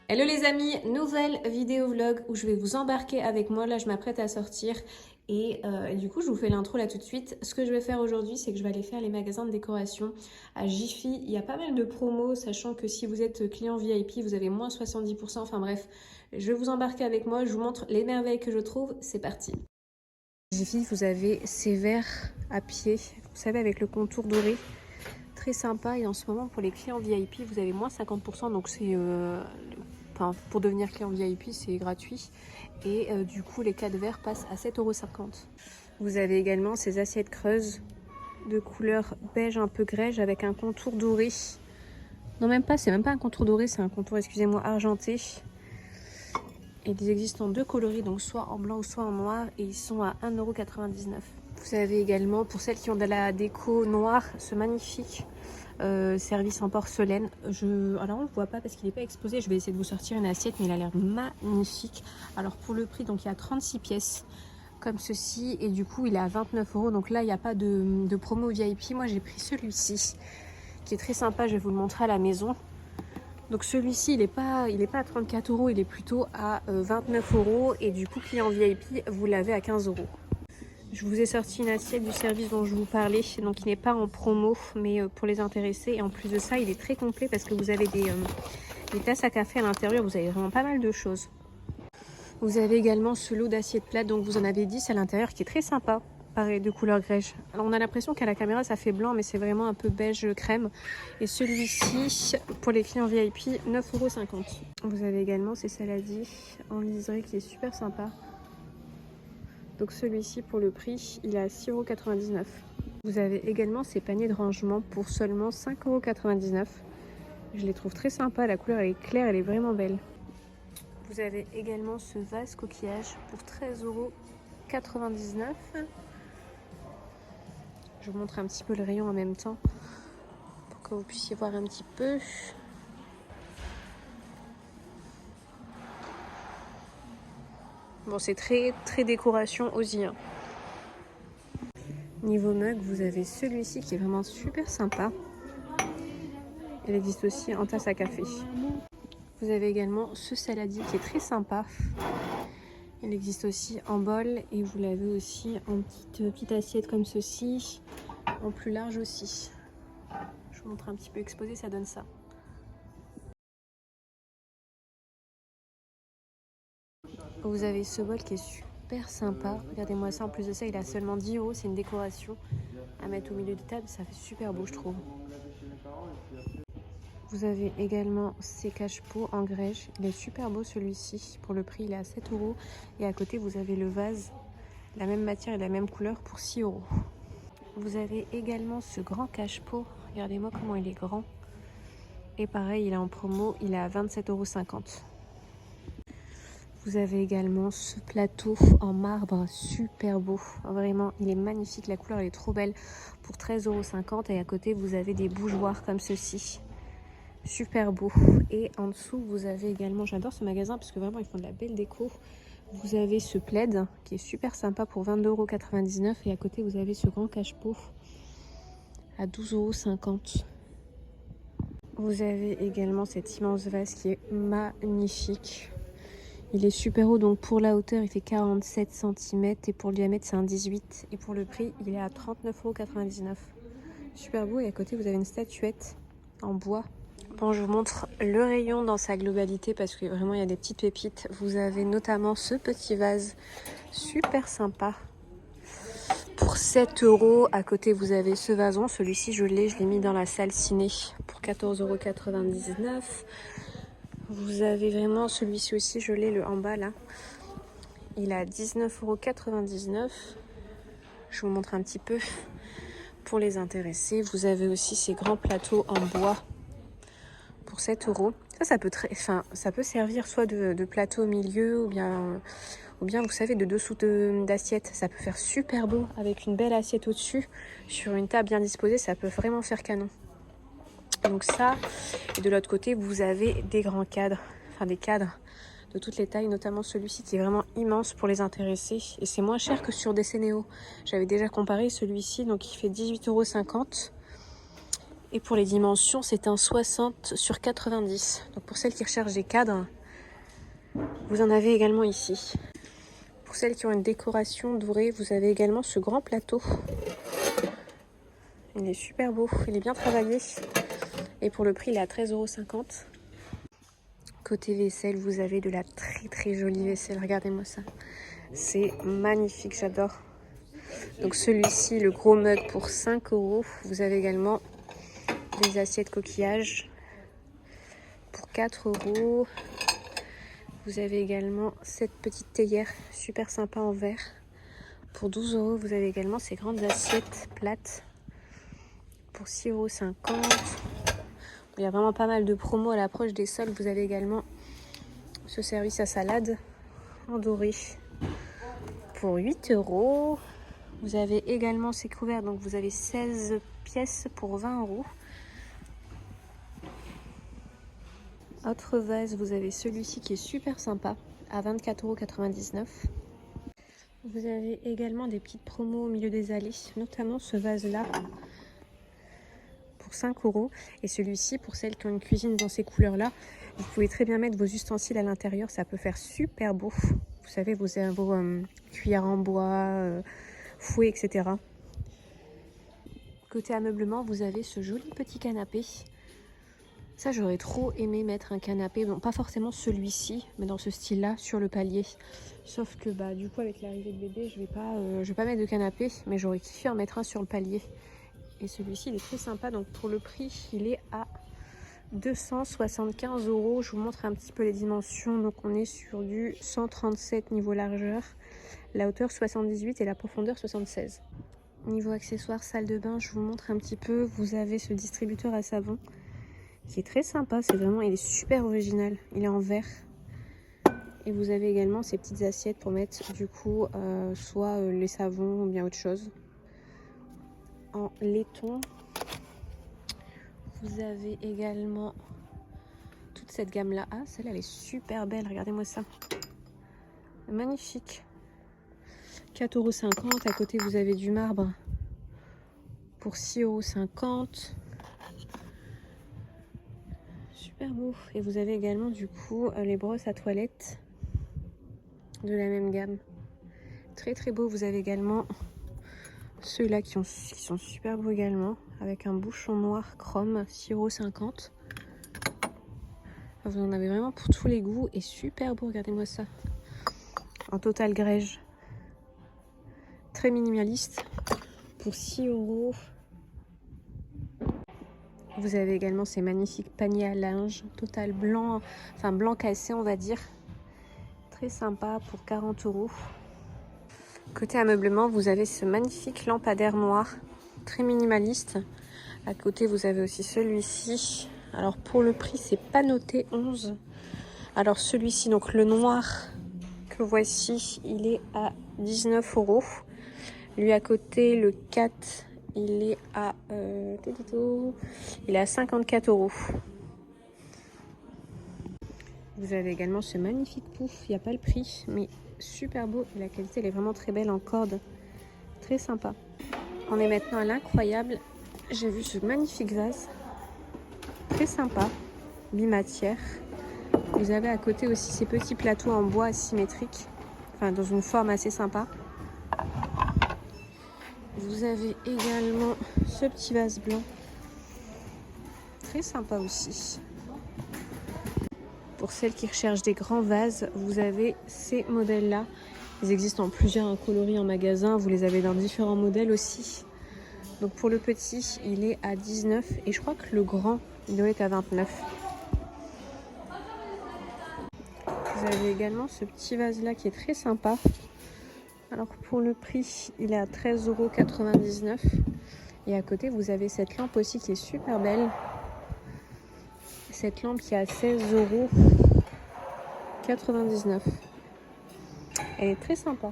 Hello les amis, nouvelle vidéo vlog où je vais vous embarquer avec moi. Là je m'apprête à sortir et du coup je vous fais l'intro là tout de suite. Ce que je vais faire aujourd'hui, c'est que je vais aller faire les magasins de décoration à Jiffy. Il y a pas mal de promos, sachant que si vous êtes client VIP, vous avez moins 70%. Enfin bref, je vais vous embarquer avec moi, je vous montre les merveilles que je trouve. C'est parti. Jiffy, vous avez ces verres à pied, vous savez, avec le contour doré. Très sympa, et en ce moment pour les clients VIP vous avez moins 50%, donc c'est enfin, pour devenir client VIP c'est gratuit, et du coup les 4 verres passent à 7,50 €. Vous avez également ces assiettes creuses de couleur beige un peu grège avec un contour doré. Non, même pas, c'est même pas un contour doré, c'est un contour, excusez-moi, argenté. Et ils existent en deux coloris, donc soit en blanc ou soit en noir, et ils sont à 1,99 €. Vous avez également, pour celles qui ont de la déco noire, ce magnifique service en porcelaine. Alors on ne le voit pas parce qu'il n'est pas exposé, je vais essayer de vous sortir une assiette, mais il a l'air magnifique. Alors pour le prix, donc il y a 36 pièces comme ceci, et du coup il est à 29 €. Donc là il n'y a pas de promo VIP. Moi j'ai pris celui-ci qui est très sympa, je vais vous le montrer à la maison. Donc celui-ci il n'est pas à 34 €, il est plutôt à 29 €, et du coup client VIP vous l'avez à 15 €. Je vous ai sorti une assiette du service dont je vous parlais, donc il n'est pas en promo, mais pour les intéressés. Et en plus de ça, il est très complet parce que vous avez des tasses à café à l'intérieur, vous avez vraiment pas mal de choses. Vous avez également ce lot d'assiettes plates, donc vous en avez 10 à l'intérieur, qui est très sympa, pareil, de couleur grège. Alors on a l'impression qu'à la caméra ça fait blanc, mais c'est vraiment un peu beige crème. Et celui-ci, pour les clients VIP, 9,50 €. Vous avez également ces saladiers en liseré qui est super sympa. Donc celui-ci, pour le prix, il est à 6,99 €. Vous avez également ces paniers de rangement pour seulement 5,99 €. Je les trouve très sympas, la couleur elle est claire, elle est vraiment belle. Vous avez également ce vase coquillage pour 13,99 €. Je vous montre un petit peu le rayon en même temps pour que vous puissiez voir un petit peu. Bon, c'est très décoration aussi, hein. Niveau mug, vous avez celui-ci qui est vraiment super sympa. Il existe aussi en tasse à café. Vous avez également ce saladier qui est très sympa. Il existe aussi en bol, et vous l'avez aussi en petite assiette comme ceci, en plus large aussi. Je vous montre un petit peu exposé, ça donne ça. Vous avez ce bol qui est super sympa. Regardez-moi ça, en plus de ça, il a seulement 10 €. C'est une décoration à mettre au milieu de table, ça fait super beau, je trouve. Vous avez également ces cache-pots en grège. Il est super beau celui-ci. Pour le prix, il est à 7 €. Et à côté, vous avez le vase, la même matière et la même couleur, pour 6 €. Vous avez également ce grand cache-pot. Regardez-moi comment il est grand. Et pareil, il est en promo, il est à 27,50 €. Vous avez également ce plateau en marbre super beau. Vraiment, il est magnifique. La couleur elle est trop belle, pour 13,50 €. Et à côté, vous avez des bougeoirs comme ceci. Super beau. Et en dessous, vous avez également, j'adore ce magasin parce que vraiment, ils font de la belle déco. Vous avez ce plaid qui est super sympa pour 22,99 €. Et à côté, vous avez ce grand cache-pot à 12,50 €. Vous avez également cet immense vase qui est magnifique. Il est super haut, donc pour la hauteur, il fait 47 cm, et pour le diamètre, c'est un 18. Et pour le prix, il est à 39,99 €. Super beau. Et à côté, vous avez une statuette en bois. Bon, je vous montre le rayon dans sa globalité parce que vraiment, il y a des petites pépites. Vous avez notamment ce petit vase super sympa pour 7 €. À côté, vous avez ce vason. Celui-ci, je l'ai mis dans la salle ciné pour 14,99 €. Vous avez vraiment celui-ci aussi, je l'ai, le en bas là. Il est à 19,99 €. Je vous montre un petit peu pour les intéressés. Vous avez aussi ces grands plateaux en bois pour 7 €. Ça peut servir soit de plateau au milieu, ou bien vous savez, de dessous d'assiette. Ça peut faire super beau avec une belle assiette au-dessus sur une table bien disposée. Ça peut vraiment faire canon. Donc ça, et de l'autre côté, vous avez des grands cadres, enfin des cadres de toutes les tailles, notamment celui-ci qui est vraiment immense pour les intéressés. Et c'est moins cher que sur Deseneo. J'avais déjà comparé celui-ci, donc il fait 18,50 €. Et pour les dimensions, c'est un 60 sur 90. Donc pour celles qui recherchent des cadres, Vous en avez également ici. Pour celles qui ont une décoration dorée, vous avez également ce grand plateau. Il est super beau, il est bien travaillé. Et pour le prix, il est à 13,50 €. Côté vaisselle, vous avez de la très jolie vaisselle. Regardez-moi ça. C'est magnifique, j'adore. Donc celui-ci, le gros mug pour 5 €. Vous avez également des assiettes coquillages pour 4 €. Vous avez également cette petite théière super sympa en verre pour 12 €. Vous avez également ces grandes assiettes plates pour 6,50 €. Il y a vraiment pas mal de promos à l'approche des soldes. Vous avez également ce service à salade en doré pour 8 €. Vous avez également ces couverts, donc vous avez 16 pièces pour 20 €. Autre vase, vous avez celui-ci qui est super sympa à 24,99 €. Vous avez également des petites promos au milieu des allées, notamment ce vase-là pour 5 € et celui-ci pour celles qui ont une cuisine dans ces couleurs-là. Vous pouvez très bien mettre vos ustensiles à l'intérieur, ça peut faire super beau. Vous savez, vos cuillères en bois, fouet, etc. Côté ameublement, vous avez ce joli petit canapé. Ça, j'aurais trop aimé mettre un canapé, bon, pas forcément celui-ci, mais dans ce style-là, sur le palier. Sauf que du coup, avec l'arrivée de bébé, je vais pas mettre de canapé, mais j'aurais kiffé en mettre un sur le palier. Et celui-ci, il est très sympa. Donc pour le prix, il est à 275 €. Je vous montre un petit peu les dimensions. Donc on est sur du 137 niveau largeur, la hauteur 78 et la profondeur 76. Niveau accessoires, salle de bain, je vous montre un petit peu. Vous avez ce distributeur à savon qui est très sympa. Il est super original. Il est en verre. Et vous avez également ces petites assiettes pour mettre du coup soit les savons ou bien autre chose. En laiton. Vous avez également toute cette gamme là. Ah, celle-là elle est super belle, regardez-moi ça. Magnifique. 4,50 €. À côté vous avez du marbre pour 6,50 €. Super beau. Et vous avez également du coup les brosses à toilette de la même gamme. Très beau. Vous avez également ceux-là qui sont super beaux également, avec un bouchon noir chrome, 6,50 €. Vous en avez vraiment pour tous les goûts et super beau, regardez-moi ça. En total grège. Très minimaliste pour 6 €. Vous avez également ces magnifiques paniers à linge, total blanc, enfin blanc cassé on va dire. Très sympa pour 40 €. Côté ameublement, vous avez ce magnifique lampadaire noir, très minimaliste. À côté, vous avez aussi celui-ci. Alors pour le prix, c'est pas noté 11. Alors celui-ci, donc le noir que voici, il est à 19 €. Lui à côté, le 4, il est à 54 €. Vous avez également ce magnifique pouf, il n'y a pas le prix, mais super beau et la qualité elle est vraiment très belle en corde, très sympa. On est maintenant à l'incroyable. J'ai vu ce magnifique vase, très sympa, bimatière. Vous avez à côté aussi ces petits plateaux en bois asymétriques, enfin dans une forme assez sympa. Vous avez également ce petit vase blanc, très sympa aussi. Pour celles qui recherchent des grands vases, vous avez ces modèles-là. Ils existent en plusieurs coloris en magasin. Vous les avez dans différents modèles aussi. Donc pour le petit, il est à 19 et je crois que le grand, il doit être à 29. Vous avez également ce petit vase-là qui est très sympa. Alors pour le prix, il est à 13,99 €. Et à côté, vous avez cette lampe aussi qui est super belle. Cette lampe qui est à 16,99 €. Elle est très sympa.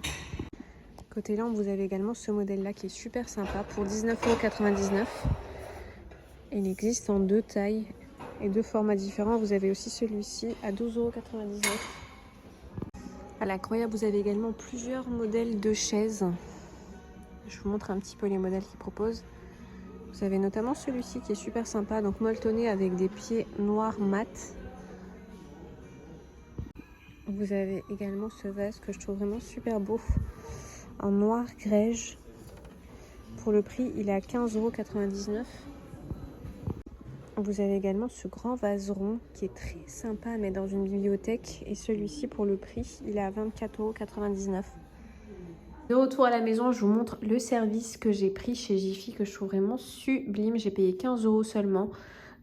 Côté lampe, vous avez également ce modèle-là qui est super sympa pour 19,99 €. Il existe en deux tailles et deux formats différents. Vous avez aussi celui-ci à 12,99 €. À l'incroyable, vous avez également plusieurs modèles de chaises. Je vous montre un petit peu les modèles qu'ils proposent. Vous avez notamment celui-ci qui est super sympa, donc molletonné avec des pieds noirs mat. Vous avez également ce vase que je trouve vraiment super beau, en noir grège. Pour le prix, il est à 15,99 €. Vous avez également ce grand vase rond qui est très sympa à mettre dans une bibliothèque. Et celui-ci, pour le prix, il est à 24,99 €. De retour à la maison, je vous montre le service que j'ai pris chez Jiffy, que je trouve vraiment sublime. J'ai payé 15 € seulement.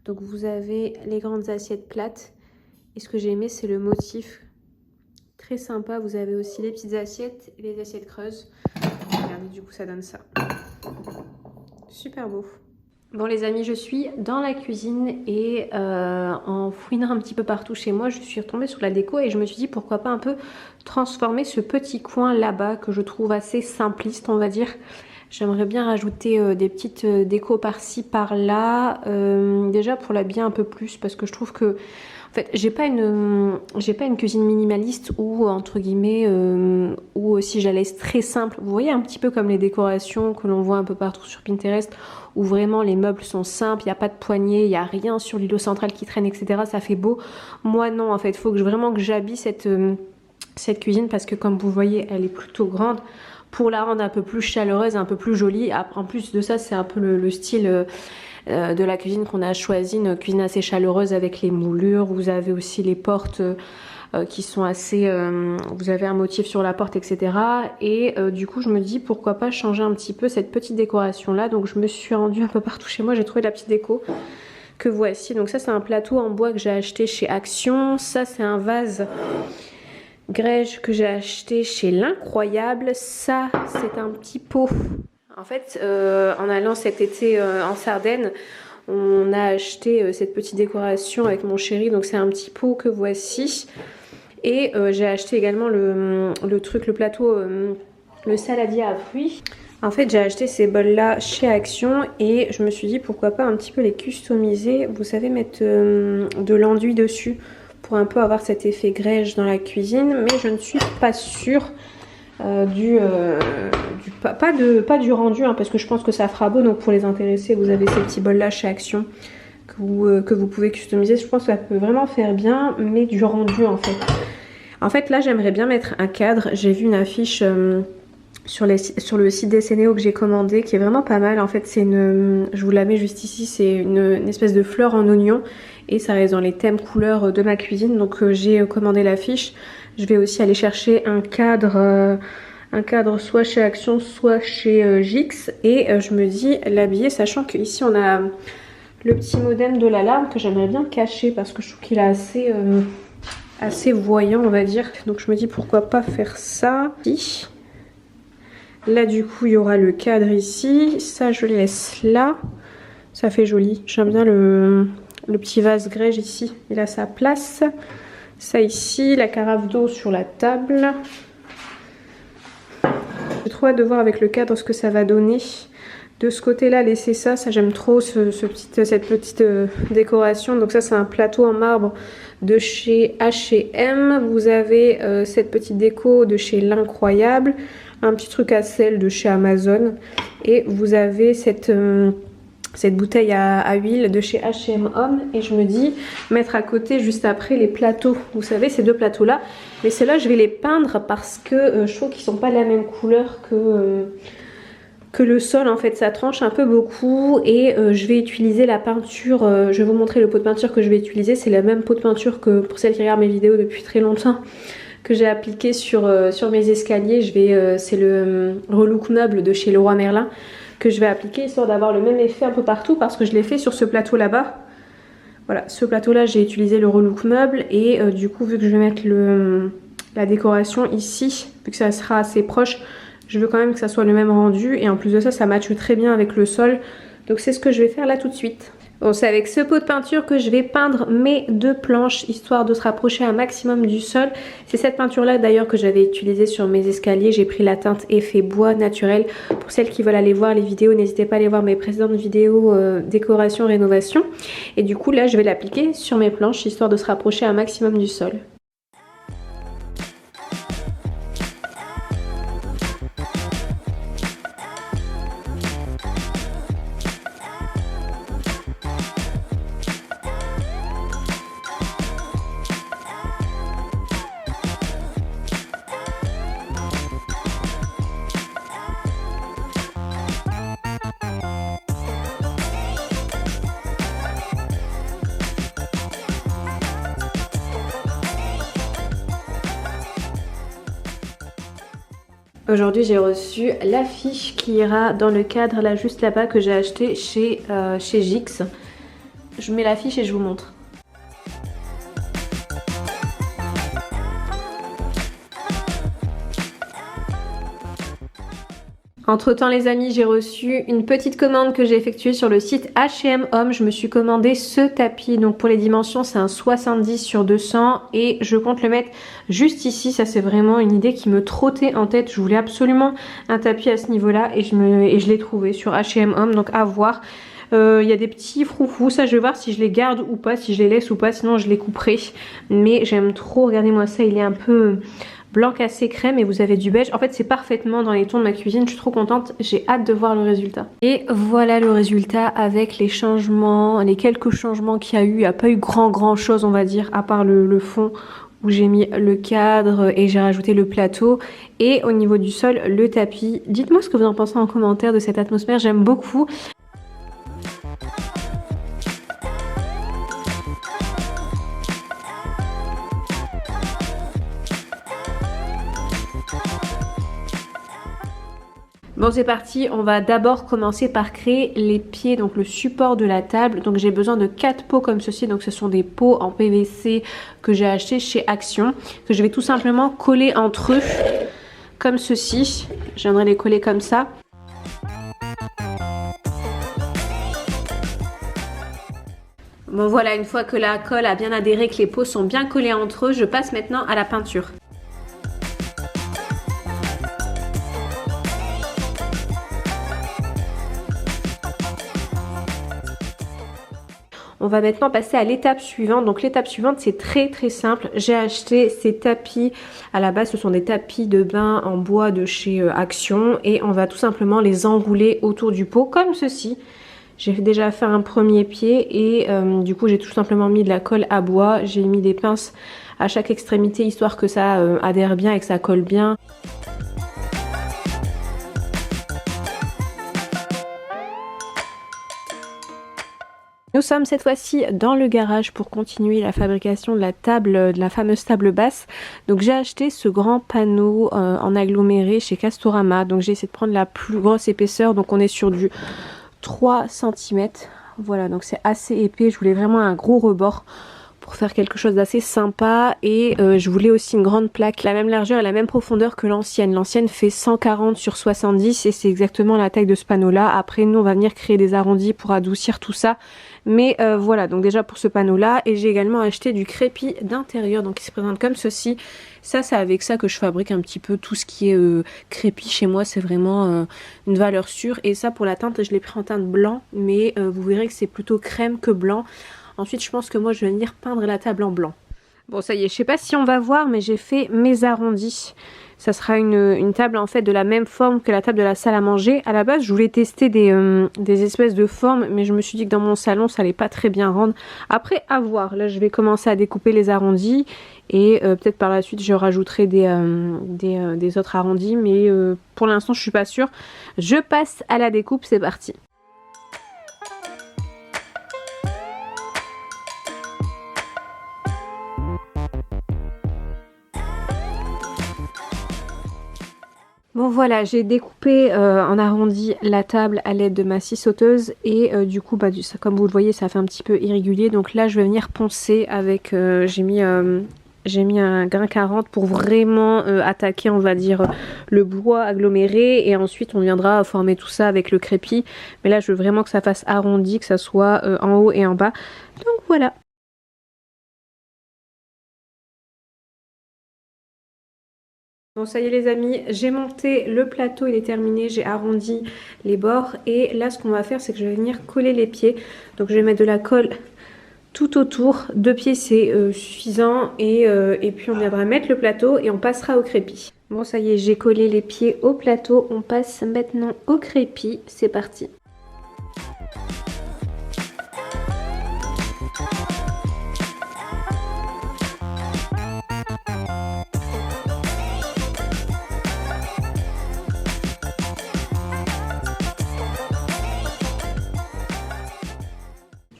Donc vous avez les grandes assiettes plates. Et ce que j'ai aimé, c'est le motif. Très sympa. Vous avez aussi les petites assiettes et les assiettes creuses. Regardez, du coup, ça donne ça. Super beau. Bon les amis, je suis dans la cuisine et en fouinant un petit peu partout chez moi, je suis retombée sur la déco et je me suis dit pourquoi pas un peu transformer ce petit coin là-bas que je trouve assez simpliste, on va dire. J'aimerais bien rajouter des petites décos par-ci par-là, déjà pour l'habiller un peu plus parce que je trouve que en fait, j'ai pas une cuisine minimaliste ou entre guillemets ou si j'allais très simple. Vous voyez un petit peu comme les décorations que l'on voit un peu partout sur Pinterest où vraiment les meubles sont simples, il n'y a pas de poignée, il n'y a rien sur l'îlot central qui traîne, etc. Ça fait beau. Moi non, en fait, il faut vraiment que j'habille cette cuisine parce que comme vous voyez, elle est plutôt grande pour la rendre un peu plus chaleureuse, un peu plus jolie. En plus de ça, c'est un peu le style de la cuisine qu'on a choisi, une cuisine assez chaleureuse avec les moulures. Vous avez aussi les portes qui sont assez... vous avez un motif sur la porte, etc. Et du coup, je me dis pourquoi pas changer un petit peu cette petite décoration là. Donc je me suis rendue un peu partout chez moi, j'ai trouvé la petite déco que voici. Donc ça, c'est un plateau en bois que j'ai acheté chez Action. Ça, c'est un vase grège que j'ai acheté chez l'Incroyable. Ça, c'est un petit pot. En fait, en allant cet été en Sardaigne, on a acheté cette petite décoration avec mon chéri. Donc c'est un petit pot que voici. Et j'ai acheté également le plateau, le saladier à fruits. En fait, j'ai acheté ces bols-là chez Action et je me suis dit pourquoi pas un petit peu les customiser. Vous savez, mettre de l'enduit dessus pour un peu avoir cet effet grège dans la cuisine. Mais je ne suis pas sûre pas du rendu hein, parce que je pense que ça fera beau. Donc pour les intéressés, vous avez ces petits bols là chez Action que vous pouvez customiser. Je pense que ça peut vraiment faire bien, mais du rendu en fait. En fait là j'aimerais bien mettre un cadre. J'ai vu une affiche sur le site Dessénéo que j'ai commandé qui est vraiment pas mal. En fait c'est je vous la mets juste ici, c'est une espèce de fleur en oignon et ça reste dans les thèmes couleurs de ma cuisine. Donc j'ai commandé l'affiche. Je vais aussi aller chercher un cadre soit chez Action, soit chez Jix. Et je me dis l'habiller, sachant qu'ici on a le petit modem de l'alarme que j'aimerais bien cacher parce que je trouve qu'il est assez voyant, on va dire. Donc je me dis pourquoi pas faire ça. Là du coup il y aura le cadre ici. Ça je le laisse là. Ça fait joli. J'aime bien le petit vase grège ici. Il a sa place. Ça ici, la carafe d'eau sur la table. J'ai trop hâte de voir avec le cadre ce que ça va donner. De ce côté-là, laisser ça j'aime trop cette petite décoration. Donc ça, c'est un plateau en marbre de chez H&M. Vous avez cette petite déco de chez l'Incroyable. Un petit truc à sel de chez Amazon. Et vous avez cette bouteille à huile de chez H&M Homme. Et je me dis mettre à côté juste après les plateaux. Vous savez, ces deux plateaux là. Mais ceux-là je vais les peindre parce que je trouve qu'ils sont pas de la même couleur que le sol. En fait ça tranche un peu beaucoup. Et je vais utiliser la peinture. Je vais vous montrer le pot de peinture que je vais utiliser. C'est la même pot de peinture que pour celles qui regardent mes vidéos depuis très longtemps, que j'ai appliqué sur mes escaliers. C'est le relook meuble de chez Leroy Merlin que je vais appliquer histoire d'avoir le même effet un peu partout parce que je l'ai fait sur ce plateau là-bas. Voilà, ce plateau là j'ai utilisé le relook meuble et du coup vu que je vais mettre la décoration ici, vu que ça sera assez proche, je veux quand même que ça soit le même rendu et en plus de ça, ça matche très bien avec le sol. Donc c'est ce que je vais faire là tout de suite. Bon, c'est avec ce pot de peinture que je vais peindre mes deux planches, histoire de se rapprocher un maximum du sol. C'est cette peinture-là d'ailleurs que j'avais utilisée sur mes escaliers. J'ai pris la teinte effet bois naturel. Pour celles qui veulent aller voir les vidéos, n'hésitez pas à aller voir mes précédentes vidéos décoration, rénovation. Et du coup, là, je vais l'appliquer sur mes planches, histoire de se rapprocher un maximum du sol. Aujourd'hui j'ai reçu l'affiche qui ira dans le cadre là juste là-bas que j'ai acheté chez Jix. Je mets l'affiche et je vous montre. Entre temps les amis, j'ai reçu une petite commande que j'ai effectuée sur le site H&M Home. Je me suis commandé ce tapis, donc pour les dimensions c'est un 70 sur 200 et je compte le mettre juste ici. Ça c'est vraiment une idée qui me trottait en tête. Je voulais absolument un tapis à ce niveau là et je l'ai trouvé sur H&M Home, donc à voir. Il y a des petits froufrous, ça je vais voir si je les garde ou pas, si je les laisse ou pas, sinon je les couperai. Mais j'aime trop, regardez-moi ça, il est un peu blanc cassé crème et vous avez du beige. En fait c'est parfaitement dans les tons de ma cuisine, je suis trop contente, j'ai hâte de voir le résultat. Et voilà le résultat avec les changements, les quelques changements qu'il y a eu. Il n'y a pas eu grand chose on va dire, à part le fond où j'ai mis le cadre et j'ai rajouté le plateau. Et au niveau du sol, le tapis. Dites-moi ce que vous en pensez en commentaire de cette atmosphère, j'aime beaucoup. Bon c'est parti, on va d'abord commencer par créer les pieds, donc le support de la table. Donc j'ai besoin de 4 pots comme ceci, donc ce sont des pots en PVC que j'ai acheté chez Action, que je vais tout simplement coller entre eux, comme ceci. Je viendrai les coller comme ça. Bon voilà, une fois que la colle a bien adhéré, que les pots sont bien collés entre eux, je passe maintenant à la peinture. On va maintenant passer à l'étape suivante. Donc l'étape suivante c'est très simple. J'ai acheté ces tapis, à la base ce sont des tapis de bain en bois de chez Action. Et on va tout simplement les enrouler autour du pot comme ceci. J'ai déjà fait un premier pied et du coup j'ai tout simplement mis de la colle à bois. J'ai mis des pinces à chaque extrémité histoire que ça adhère bien et que ça colle bien. Nous sommes cette fois-ci dans le garage pour continuer la fabrication de la table, de la fameuse table basse. Donc j'ai acheté ce grand panneau en aggloméré chez Castorama. Donc j'ai essayé de prendre la plus grosse épaisseur. Donc on est sur du 3 cm. Voilà, donc c'est assez épais. Je voulais vraiment un gros rebord pour faire quelque chose d'assez sympa. Et je voulais aussi une grande plaque, la même largeur et la même profondeur que l'ancienne. L'ancienne fait 140 sur 70 et c'est exactement la taille de ce panneau là. Après nous on va venir créer des arrondis pour adoucir tout ça. Mais voilà, donc déjà pour ce panneau là. Et j'ai également acheté du crépi d'intérieur, donc il se présente comme ceci. Ça c'est avec ça que je fabrique un petit peu tout ce qui est crépi chez moi. C'est vraiment une valeur sûre. Et ça pour la teinte je l'ai pris en teinte blanc. Mais vous verrez que c'est plutôt crème que blanc. Ensuite je pense que moi je vais venir peindre la table en blanc. Bon ça y est, je sais pas si on va voir mais j'ai fait mes arrondis. Ça sera une table en fait de la même forme que la table de la salle à manger. À la base je voulais tester des espèces de formes mais je me suis dit que dans mon salon ça allait pas très bien rendre. Après à voir, là je vais commencer à découper les arrondis et peut-être par la suite je rajouterai des autres arrondis mais pour l'instant je suis pas sûre. Je passe à la découpe, c'est parti. Bon voilà, j'ai découpé en arrondi la table à l'aide de ma scie sauteuse et du coup bah, comme vous le voyez ça fait un petit peu irrégulier. Donc là je vais venir poncer avec, j'ai mis un grain 40 pour vraiment attaquer on va dire le bois aggloméré et ensuite on viendra former tout ça avec le crépi. Mais là je veux vraiment que ça fasse arrondi, que ça soit en haut et en bas. Donc voilà. Bon ça y est les amis, j'ai monté le plateau, il est terminé, j'ai arrondi les bords et là ce qu'on va faire c'est que je vais venir coller les pieds. Donc je vais mettre de la colle tout autour, 2 pieds c'est suffisant et puis on viendra mettre le plateau et on passera au crépi. Bon ça y est, j'ai collé les pieds au plateau, on passe maintenant au crépi, c'est parti.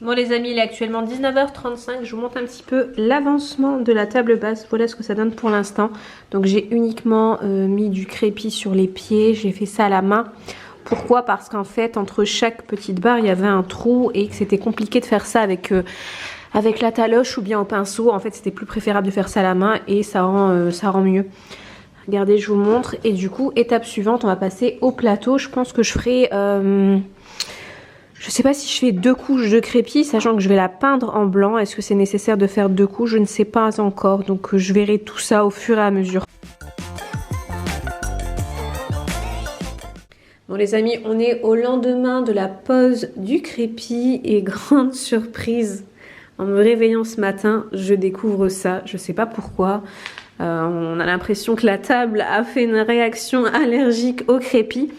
Bon les amis, il est actuellement 19h35, je vous montre un petit peu l'avancement de la table basse, voilà ce que ça donne pour l'instant. Donc j'ai uniquement mis du crépi sur les pieds, j'ai fait ça à la main. Pourquoi? Parce qu'en fait entre chaque petite barre il y avait un trou et que c'était compliqué de faire ça avec la taloche ou bien au pinceau. En fait c'était plus préférable de faire ça à la main et ça rend mieux. Regardez, je vous montre. Et du coup, étape suivante, on va passer au plateau. Je pense que je ferai... je sais pas si je fais 2 couches de crépi, sachant que je vais la peindre en blanc. Est-ce que c'est nécessaire de faire 2 couches? Je ne sais pas encore. Donc je verrai tout ça au fur et à mesure. Bon les amis, on est au lendemain de la pose du crépi. Et grande surprise, en me réveillant ce matin, je découvre ça. Je sais pas pourquoi. On a l'impression que la table a fait une réaction allergique au crépi.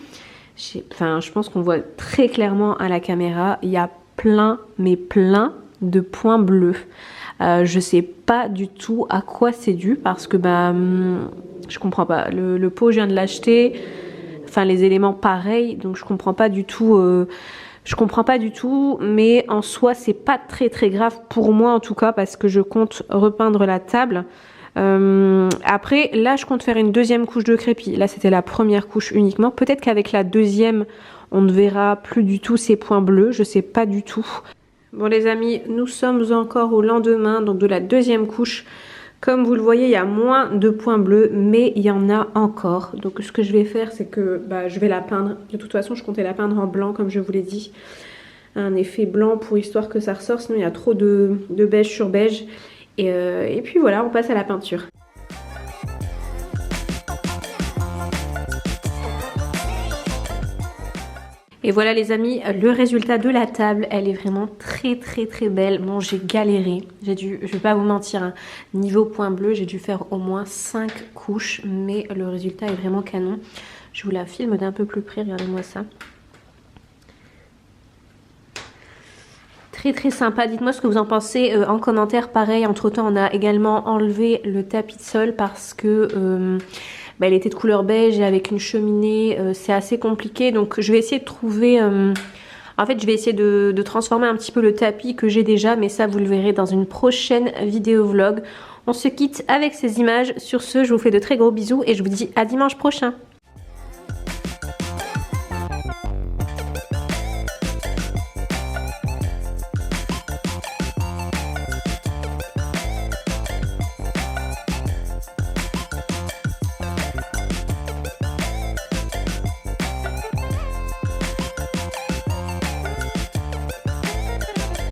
Je pense qu'on voit très clairement à la caméra, il y a plein, mais plein de points bleus. Je sais pas du tout à quoi c'est dû parce que je comprends pas. Le pot, je viens de l'acheter, enfin les éléments pareils, donc je comprends pas du tout. Mais en soi, c'est pas très très grave pour moi en tout cas parce que je compte repeindre la table. Après là je compte faire une deuxième couche de crépi. Là c'était la première couche uniquement. Peut-être qu'avec la deuxième on ne verra plus du tout ces points bleus. Je sais pas du tout. Bon les amis, nous sommes encore au lendemain donc de la deuxième couche. Comme vous le voyez il y a moins de points bleus mais il y en a encore. Donc ce que je vais faire c'est que je vais la peindre. De toute façon je comptais la peindre en blanc comme je vous l'ai dit. Un effet blanc pour histoire que ça ressort. Sinon il y a trop de beige sur beige. Et puis voilà, on passe à la peinture. Et voilà les amis, le résultat de la table, elle est vraiment très très très belle. Bon, j'ai galéré, je vais pas vous mentir, hein. Niveau point bleu, j'ai dû faire au moins 5 couches, mais le résultat est vraiment canon. Je vous la filme d'un peu plus près, regardez-moi ça. Très très sympa, dites-moi ce que vous en pensez en commentaire. Pareil, entre temps on a également enlevé le tapis de sol parce que il était de couleur beige et avec une cheminée c'est assez compliqué. Donc je vais essayer de trouver, en fait je vais essayer de transformer un petit peu le tapis que j'ai déjà, mais ça vous le verrez dans une prochaine vidéo vlog. On se quitte avec ces images. Sur ce, je vous fais de très gros bisous et je vous dis à dimanche prochain.